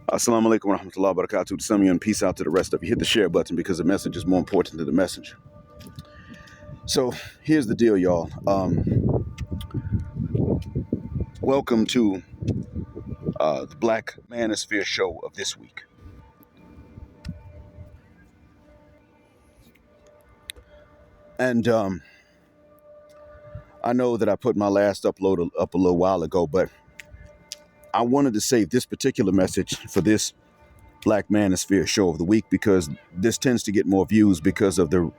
Assalamu alaikum wa rahmatullahi wa barakatuh. To some of you, and peace out to the rest of you. Hit the share button because the message is more important than the messenger. So here's the deal, y'all. Welcome to the Black Manosphere Show of this week. And I know that I put my last upload up a little while ago, but I wanted to save this particular message for this Black Manosphere Show of the week because this tends to get more views because of the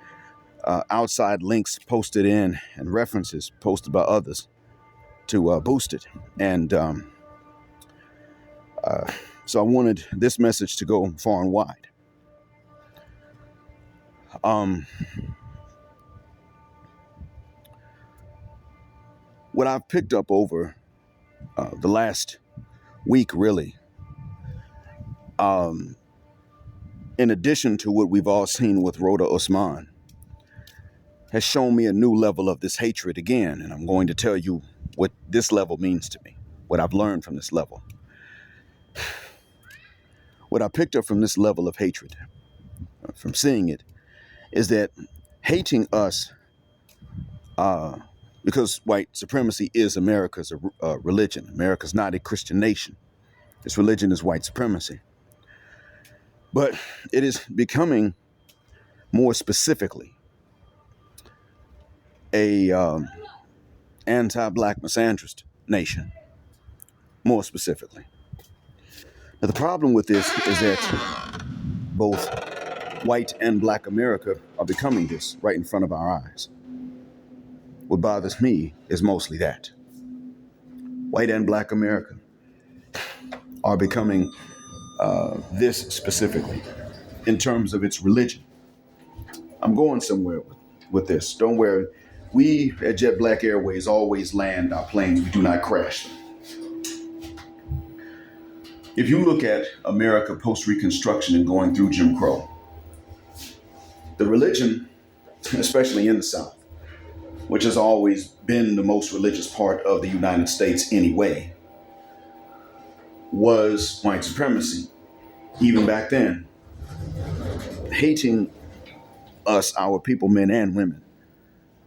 outside links posted in and references posted by others to boost it. And so I wanted this message to go far and wide. What I've picked up over the last week, really, in addition to what we've all seen with Rhoda Osman, has shown me a new level of this hatred again. And I'm going to tell you what this level means to me, what I've learned from this level. What I picked up from this level of hatred, from seeing it, is that hating us, because white supremacy is America's religion. America's not a Christian nation. Its religion is white supremacy. But it is becoming more specifically a anti-black misandrist nation, more specifically. Now, the problem with this is that both white and black America are becoming this right in front of our eyes. What bothers me is mostly that. White and black America are becoming this specifically in terms of its religion. I'm going somewhere with this. Don't worry. We at Jet Black Airways always land our planes. We do not crash them. If you look at America post-Reconstruction and going through Jim Crow, the religion, especially in the South, which has always been the most religious part of the United States anyway, was white supremacy, even back then. Hating us, our people, men and women,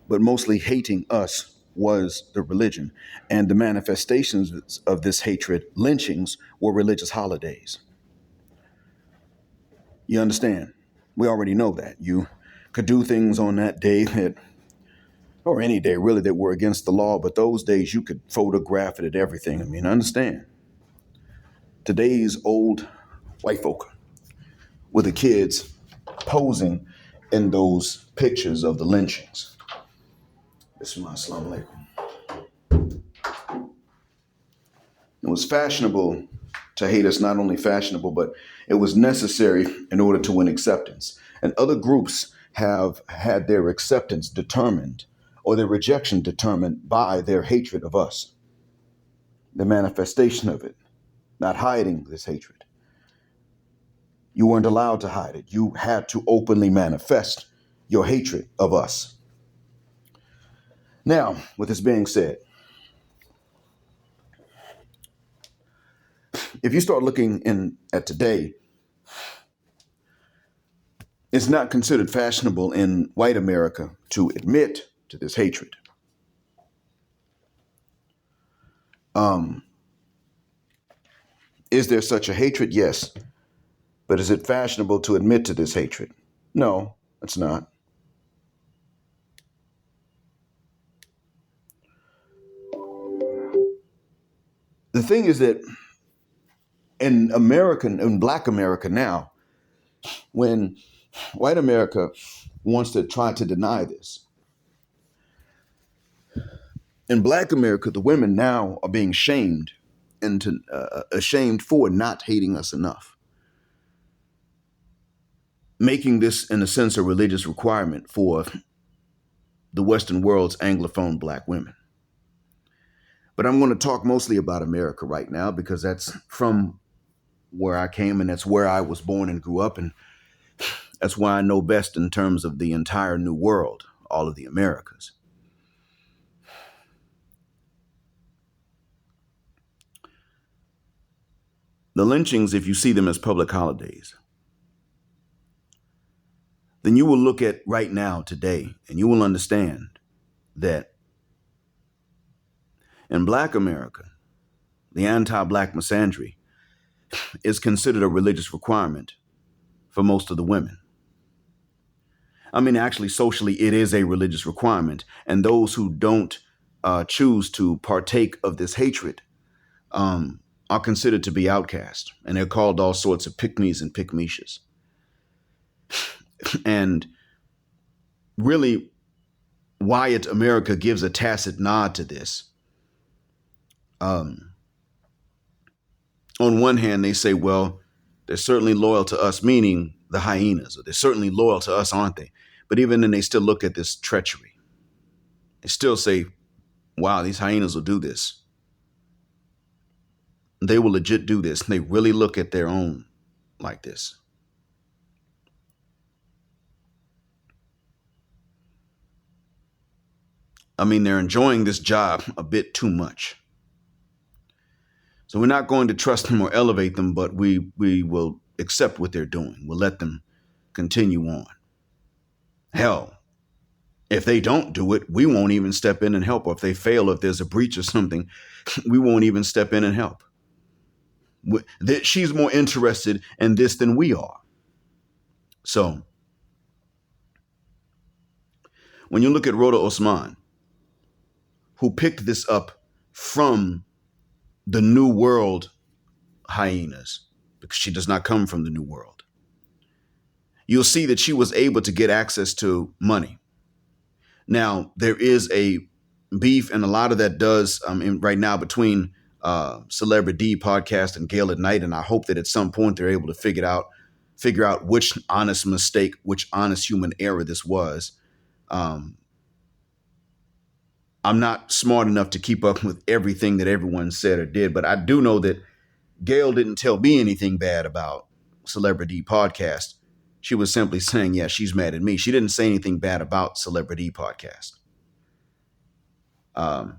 but mostly hating us was the religion. And the manifestations of this hatred, lynchings, were religious holidays. You understand? We already know that. You could do things on that day that, or any day really, that were against the law, but those days you could photograph it and everything. I mean, understand. Today's old white folk with the kids posing in those pictures of the lynchings. Bismillah, assalamu alaikum. It was fashionable to hate us, not only fashionable, but it was necessary in order to win acceptance. And other groups have had their acceptance determined or their rejection determined by their hatred of us, the manifestation of it, not hiding this hatred. You weren't allowed to hide it. You had to openly manifest your hatred of us. Now, with this being said, if you start looking at today, it's not considered fashionable in white America to admit to this hatred. Is there such a hatred? Yes. But is it fashionable to admit to this hatred? No, it's not. The thing is that in Black America now, when white America wants to try to deny this, in Black America, the women now are being shamed into ashamed for not hating us enough, making this, in a sense, a religious requirement for the Western world's Anglophone Black women. But I'm going to talk mostly about America right now because that's from where I came and that's where I was born and grew up. And that's why I know best in terms of the entire new world, all of the Americas. The lynchings, if you see them as public holidays, then you will look at right now, today, and you will understand that in Black America, the anti-Black misandry is considered a religious requirement for most of the women. I mean, actually, socially, it is a religious requirement. And those who don't choose to partake of this hatred are considered to be outcast. And they're called all sorts of pick-me's and pick-meshas. And really, Wyatt America gives a tacit nod to this. On one hand, they say, well, they're certainly loyal to us, meaning the hyenas, or they're certainly loyal to us, aren't they? But even then, they still look at this treachery. They still say, wow, these hyenas will do this. They will legit do this. And they really look at their own like this. I mean, they're enjoying this job a bit too much. So we're not going to trust them or elevate them, but we will accept what they're doing. We'll let them continue on. Hell, if they don't do it, we won't even step in and help. Or if they fail, if there's a breach or something, we won't even step in and help. She's more interested in this than we are. So when you look at Rhoda Osman, who picked this up from the New World hyenas, because she does not come from the New World, you'll see that she was able to get access to money. Now, there is a beef, and a lot of that does right now between Celebrity D podcast and Gale at Night, and I hope that at some point they're able to figure out which honest mistake, which honest human error this was. I'm not smart enough to keep up with everything that everyone said or did, but I do know that Gail didn't tell me anything bad about Celebrity podcast. She was simply saying, yeah, she's mad at me. She didn't say anything bad about Celebrity podcast. But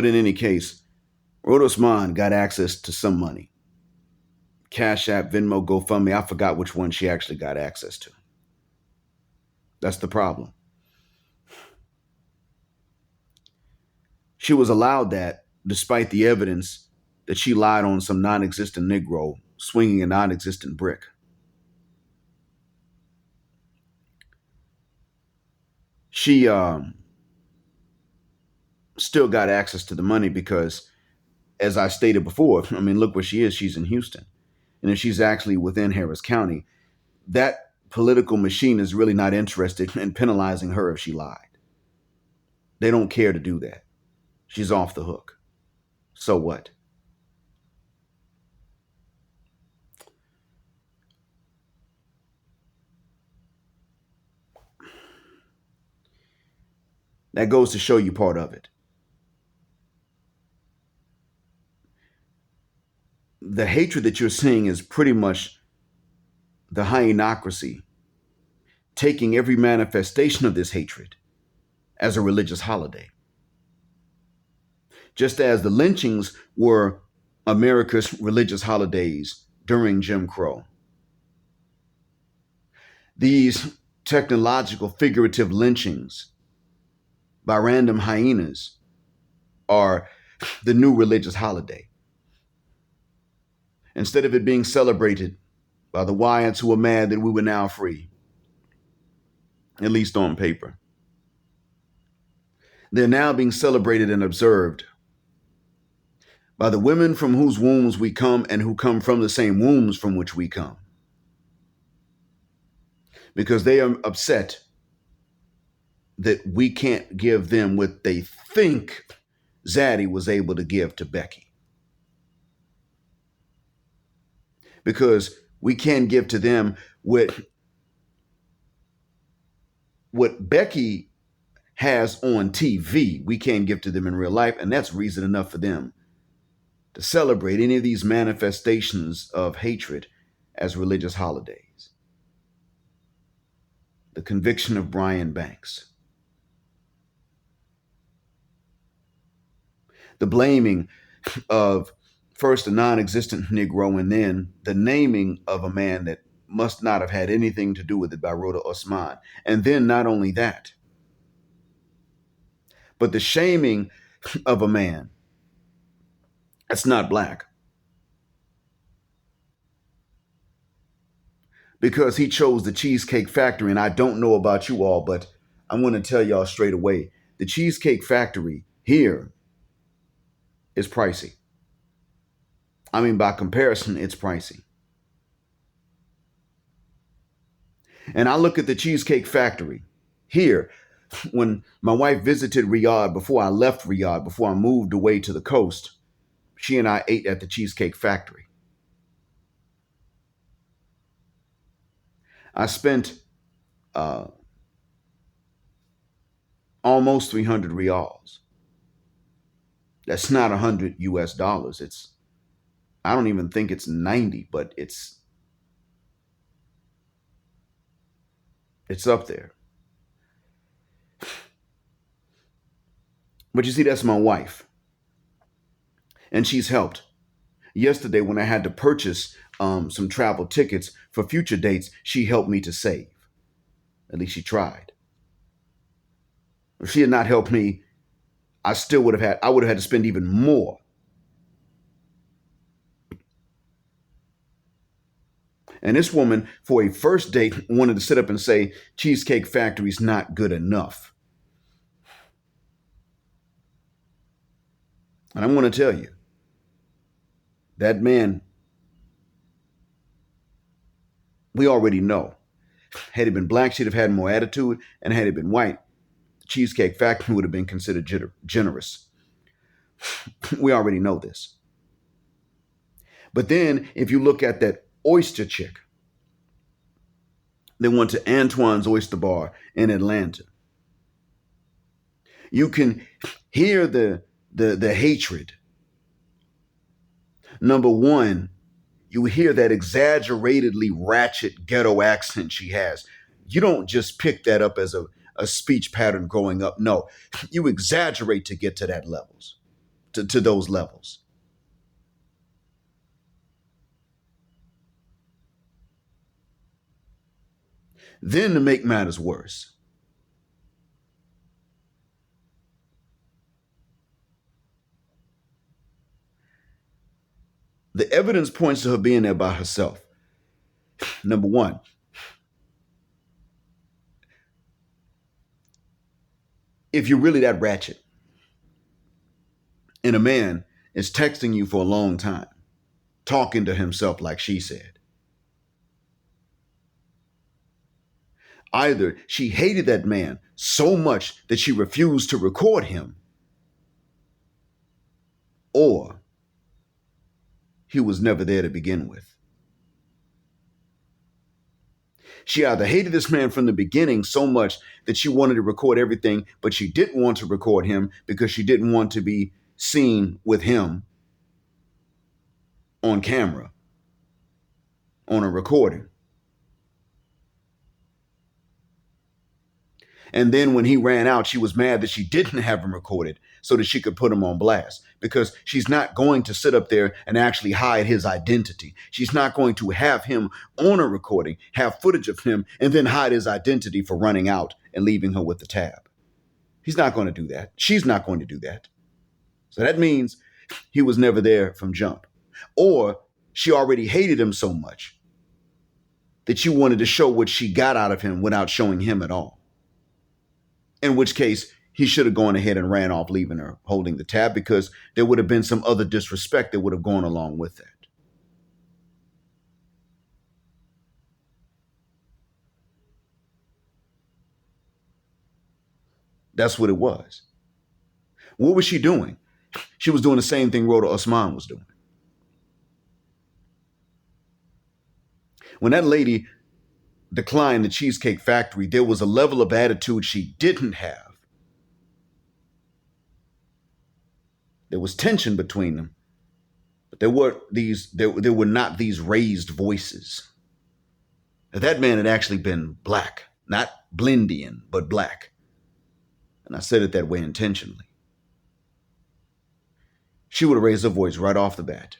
in any case, Rhoda Osman got access to some money. Cash App, Venmo, GoFundMe. I forgot which one she actually got access to. That's the problem. She was allowed that despite the evidence that she lied on some non-existent Negro swinging a non-existent brick. She still got access to the money because, as I stated before, I mean, look where she is. She's in Houston. And if she's actually within Harris County, that political machine is really not interested in penalizing her if she lied. They don't care to do that. She's off the hook. So what? That goes to show you part of it. The hatred that you're seeing is pretty much the hyenocracy taking every manifestation of this hatred as a religious holiday. Just as the lynchings were America's religious holidays during Jim Crow. These technological figurative lynchings by random hyenas are the new religious holiday. Instead of it being celebrated by the Wyatts who were mad that we were now free, at least on paper, they're now being celebrated and observed by the women from whose wombs we come and who come from the same wombs from which we come. Because they are upset that we can't give them what they think Zaddy was able to give to Becky. Because we can't give to them what Becky has on TV. We can't give to them in real life, and that's reason enough for them to celebrate any of these manifestations of hatred as religious holidays. The conviction of Brian Banks. The blaming of first a non-existent Negro and then the naming of a man that must not have had anything to do with it by Rhoda Osman. And then not only that, but the shaming of a man that's not black because he chose the Cheesecake Factory. And I don't know about you all, but I'm going to tell y'all straight away, the Cheesecake Factory here is pricey. I mean, by comparison, it's pricey. And I look at the Cheesecake Factory here. When my wife visited Riyadh, before I left Riyadh, before I moved away to the coast, she and I ate at the Cheesecake Factory. I spent almost 300 riyals. That's not 100 US dollars. I don't even think it's 90, but it's up there. But you see, that's my wife. And she's helped. Yesterday, when I had to purchase some travel tickets for future dates, she helped me to save. At least she tried. If she had not helped me, I would have had to spend even more. And this woman, for a first date, wanted to sit up and say, Cheesecake Factory's not good enough. And I want to tell you, that man, we already know. Had he been black, she'd have had more attitude. And had he been white, the Cheesecake Factory would have been considered generous. We already know this. But then if you look at that oyster chick, they went to Antoine's Oyster Bar in Atlanta. You can hear the hatred. Number one, you hear that exaggeratedly ratchet ghetto accent she has. You don't just pick that up as a speech pattern growing up. No, you exaggerate to get to that levels, to those levels. Then to make matters worse, the evidence points to her being there by herself. Number one, if you're really that ratchet and a man is texting you for a long time, talking to himself like she said, either she hated that man so much that she refused to record him, or he was never there to begin with. She either hated this man from the beginning so much that she wanted to record everything, but she didn't want to record him because she didn't want to be seen with him on camera, on a recording. And then when he ran out, she was mad that she didn't have him recorded so that she could put him on blast, because she's not going to sit up there and actually hide his identity. She's not going to have him on a recording, have footage of him, and then hide his identity for running out and leaving her with the tab. He's not going to do that. She's not going to do that. So that means he was never there from jump. Or she already hated him so much that she wanted to show what she got out of him without showing him at all. In which case, he should have gone ahead and ran off, leaving her holding the tab, because there would have been some other disrespect that would have gone along with that. That's what it was. What was she doing? She was doing the same thing Rhoda Osman was doing. When that lady declined the Cheesecake Factory, there was a level of attitude she didn't have. There was tension between them, but there were not these raised voices. That man had actually been black, not Blendian, but black. And I said it that way intentionally. she would have raised her voice right off the bat.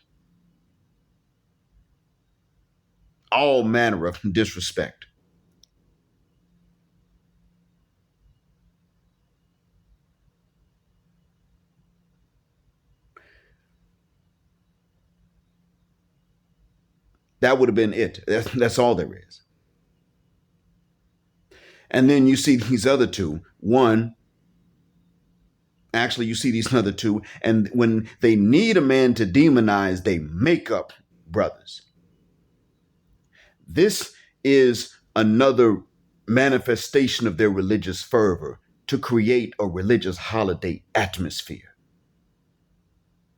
All manner of disrespect. That would have been it. That's all there is. And then you see these other two. Actually, you see these other two, and when they need a man to demonize, they make up brothers. This is another manifestation of their religious fervor to create a religious holiday atmosphere.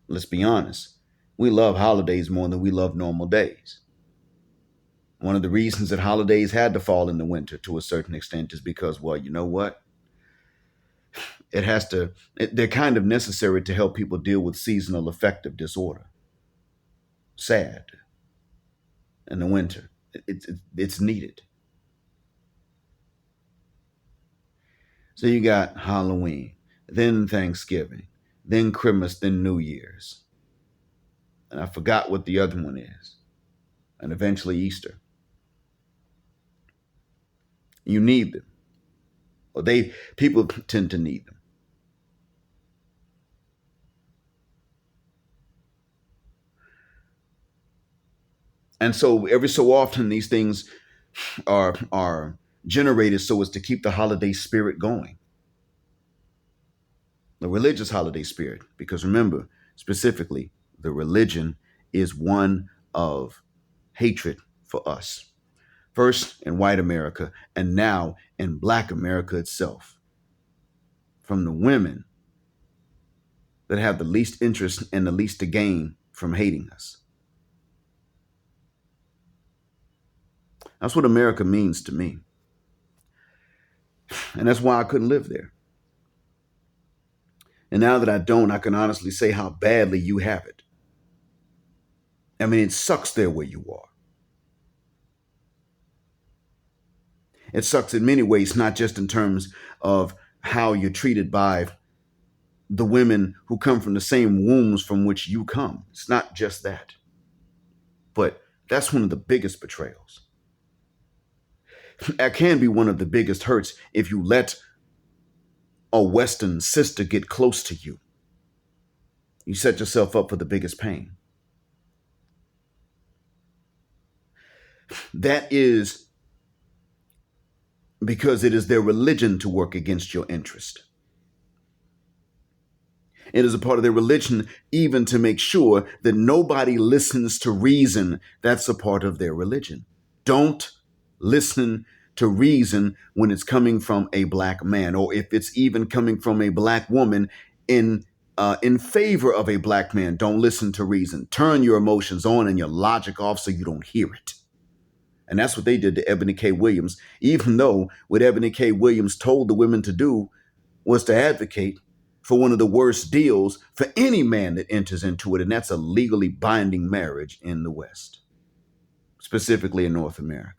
Let's be honest. We love holidays more than we love normal days. One of the reasons that holidays had to fall in the winter to a certain extent is because, well, you know what? They're kind of necessary to help people deal with seasonal affective disorder. Sad. In the winter. It's needed. So you got Halloween, then Thanksgiving, then Christmas, then New Year's. And I forgot what the other one is. And eventually Easter. You need them. Or people tend to need them. And so every so often these things are generated so as to keep the holiday spirit going. The religious holiday spirit. Because remember, specifically, the religion is one of hatred for us. First in white America, and now in Black America itself. From the women that have the least interest and the least to gain from hating us. That's what America means to me. And that's why I couldn't live there. And now that I don't, I can honestly say how badly you have it. I mean, it sucks there where you are. It sucks in many ways, not just in terms of how you're treated by the women who come from the same wombs from which you come. It's not just that. But that's one of the biggest betrayals. That can be one of the biggest hurts if you let a Western sister get close to you. You set yourself up for the biggest pain. That is because it is their religion to work against your interest. It is a part of their religion even to make sure that nobody listens to reason. That's a part of their religion. Don't listen to reason when it's coming from a Black man, or if it's even coming from a Black woman in favor of a Black man. Don't listen to reason. Turn your emotions on and your logic off so you don't hear it. And that's what they did to Ebony K. Williams, even though what Ebony K. Williams told the women to do was to advocate for one of the worst deals for any man that enters into it, and that's a legally binding marriage in the West, specifically in North America.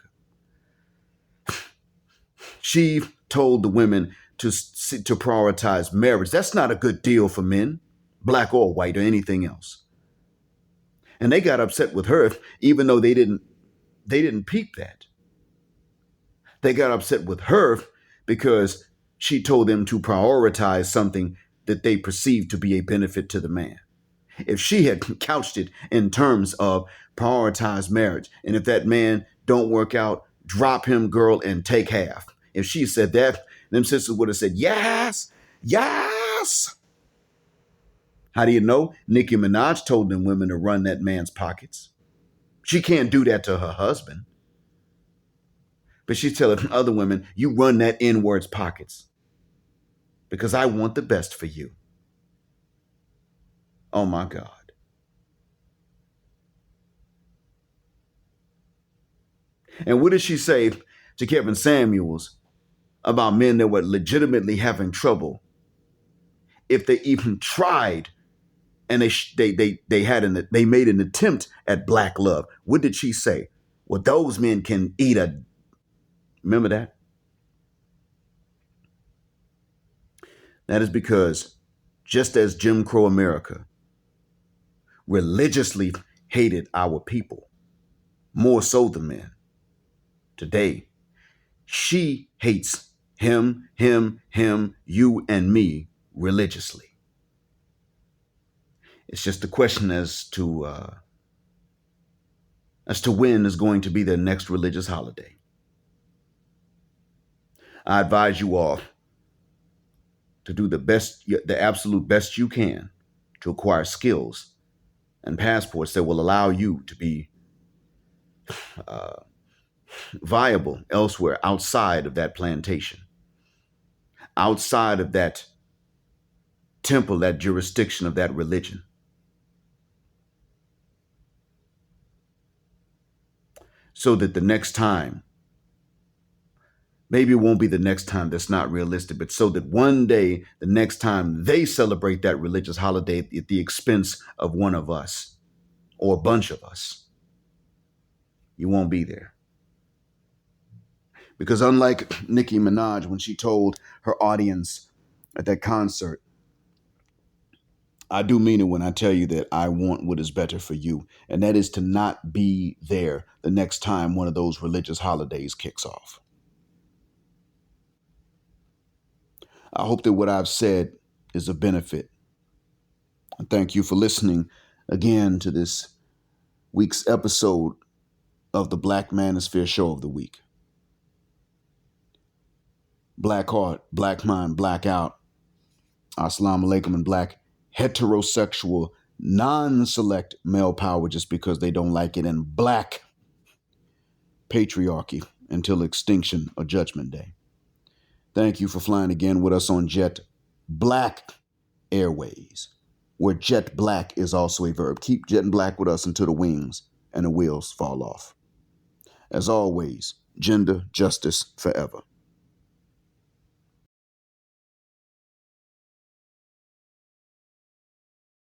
She told the women to prioritize marriage. That's not a good deal for men, Black or white or anything else. And they got upset with her, even though they didn't peep that. They got upset with her because she told them to prioritize something that they perceived to be a benefit to the man. If she had couched it in terms of prioritize marriage, and if that man don't work out, drop him, girl, and take half. If she said that, them sisters would have said, yes, yes. How do you know? Nicki Minaj told them women to run that man's pockets. She can't do that to her husband. But she's telling other women, you run that N-word's pockets because I want the best for you. Oh my God. And what did she say to Kevin Samuels about men that were legitimately having trouble if they even tried and they made an attempt at Black love? What did she say? Well, those men can eat a... Remember that? That is because just as Jim Crow America religiously hated our people, more so than men. Today, she hates him, you, and me religiously. It's just a question as to when is going to be their next religious holiday. I advise you all to do the absolute best you can to acquire skills and passports that will allow you to be viable elsewhere outside of that plantation, outside of that temple, that jurisdiction of that religion. So that the next time, maybe it won't be the next time, that's not realistic, but so that one day, the next time they celebrate that religious holiday at the expense of one of us or a bunch of us, you won't be there. Because unlike Nicki Minaj, when she told her audience at that concert, I do mean it when I tell you that I want what is better for you. And that is to not be there the next time one of those religious holidays kicks off. I hope that what I've said is a benefit. And thank you for listening again to this week's episode of the Black Manosphere Show of the week. Black heart, black mind, black out. Assalamu alaikum, and black heterosexual, non-select male power just because they don't like it, and black patriarchy until extinction or judgment day. Thank you for flying again with us on Jet Black Airways, where jet black is also a verb. Keep jetting black with us until the wings and the wheels fall off. As always, gender justice forever.